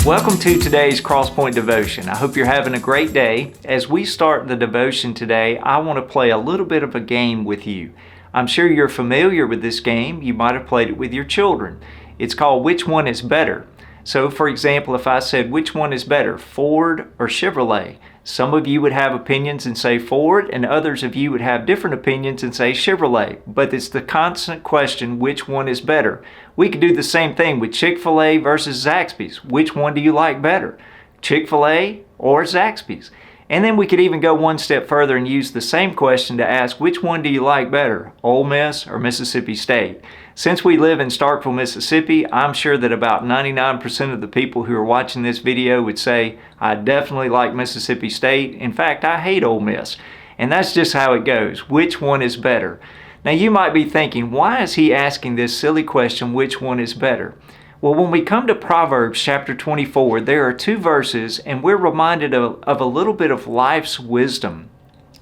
Welcome to today's Crosspoint Devotion. I hope you're having a great day. As we start the devotion today, I want to play a little bit of a game with you. I'm sure you're familiar with this game. You might have played it with your children. It's called Which One is Better? So, for example, if I said, which one is better, Ford or Chevrolet? Some of you would have opinions and say Ford, and others of you would have different opinions and say Chevrolet. But it's the constant question, which one is better? We could do the same thing with Chick-fil-A versus Zaxby's. Which one do you like better, Chick-fil-A or Zaxby's? And then we could even go one step further and use the same question to ask, which one do you like better, Ole Miss or Mississippi State? Since we live in Starkville, Mississippi, I'm sure that about 99% of the people who are watching this video would say, I definitely like Mississippi State. In fact, I hate Ole Miss. And that's just how it goes. Which one is better? Now you might be thinking, why is he asking this silly question, which one is better? Well, when we come to Proverbs chapter 24, there are two verses, and we're reminded of a little bit of life's wisdom.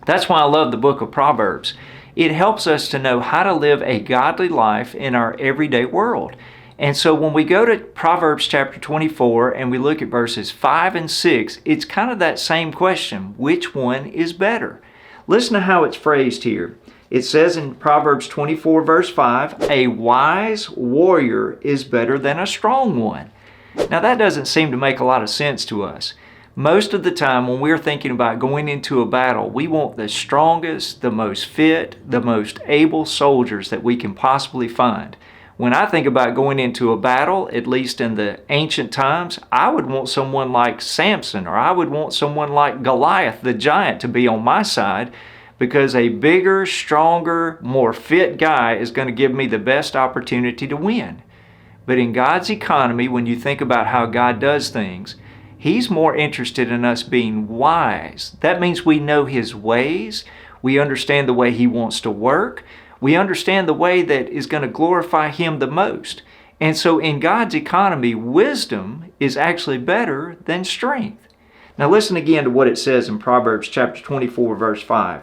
That's why I love the book of Proverbs. It helps us to know how to live a godly life in our everyday world. And so when we go to Proverbs chapter 24 and we look at verses 5 and 6, it's kind of that same question, which one is better? Listen to how it's phrased here. It says in Proverbs 24 verse 5, a wise warrior is better than a strong one. Now that doesn't seem to make a lot of sense to us. Most of the time when we're thinking about going into a battle, we want the strongest, the most fit, the most able soldiers that we can possibly find. When I think about going into a battle, at least in the ancient times, I would want someone like Samson, or I would want someone like Goliath, the giant, to be on my side, because a bigger, stronger, more fit guy is going to give me the best opportunity to win. But in God's economy, when you think about how God does things, He's more interested in us being wise. That means we know His ways. We understand the way He wants to work. We understand the way that is going to glorify Him the most. And so in God's economy, wisdom is actually better than strength. Now listen again to what it says in Proverbs chapter 24, verse 5.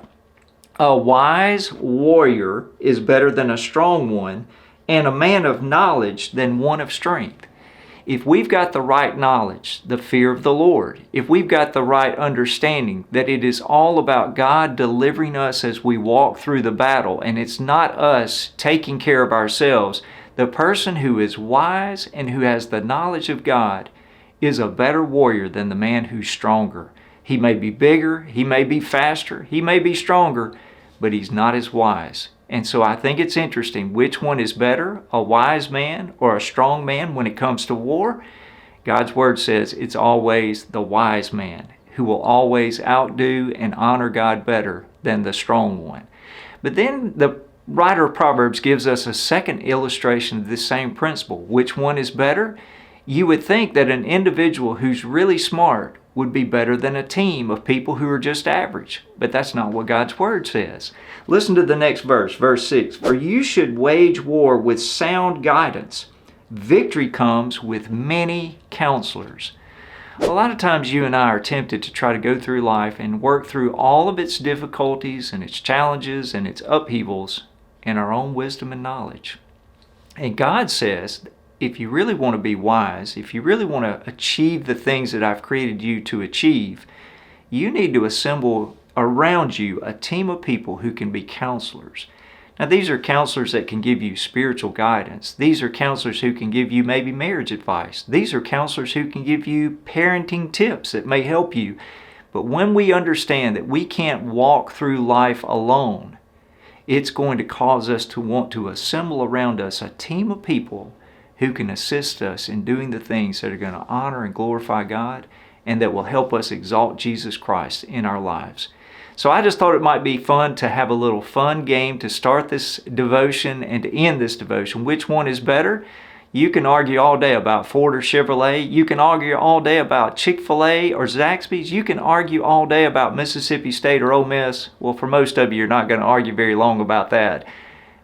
A wise warrior is better than a strong one, and a man of knowledge than one of strength. If we've got the right knowledge, the fear of the Lord, if we've got the right understanding that it is all about God delivering us as we walk through the battle, and it's not us taking care of ourselves, the person who is wise and who has the knowledge of God is a better warrior than the man who's stronger. He may be bigger, he may be faster, he may be stronger, but he's not as wise. And so I think it's interesting, which one is better, a wise man or a strong man when it comes to war? God's Word says it's always the wise man who will always outdo and honor God better than the strong one. But then the writer of Proverbs gives us a second illustration of this same principle. Which one is better? You would think that an individual who's really smart would be better than a team of people who are just average. But that's not what God's Word says. Listen to the next verse, verse 6. For you should wage war with sound guidance. Victory comes with many counselors. A lot of times you and I are tempted to try to go through life and work through all of its difficulties and its challenges and its upheavals in our own wisdom and knowledge. And God says, if you really want to be wise, if you really want to achieve the things that I've created you to achieve, you need to assemble around you a team of people who can be counselors. Now, these are counselors that can give you spiritual guidance. These are counselors who can give you maybe marriage advice. These are counselors who can give you parenting tips that may help you. But when we understand that we can't walk through life alone, it's going to cause us to want to assemble around us a team of people who can assist us in doing the things that are going to honor and glorify God and that will help us exalt Jesus Christ in our lives. So I just thought it might be fun to have a little fun game to start this devotion and to end this devotion. Which one is better? You can argue all day about Ford or Chevrolet. You can argue all day about Chick-fil-A or Zaxby's. You can argue all day about Mississippi State or Ole Miss. Well, for most of you, you're not going to argue very long about that.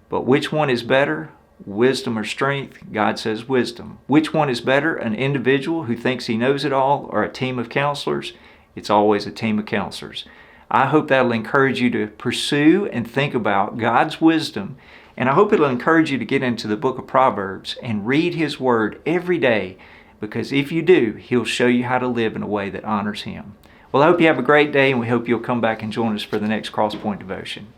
But which one is better? Wisdom or strength? God says wisdom. Which one is better? An individual who thinks he knows it all or a team of counselors? It's always a team of counselors. I hope that'll encourage you to pursue and think about God's wisdom. And I hope it'll encourage you to get into the book of Proverbs and read His Word every day, because if you do, He'll show you how to live in a way that honors Him. Well, I hope you have a great day, and we hope you'll come back and join us for the next Crosspoint Devotion.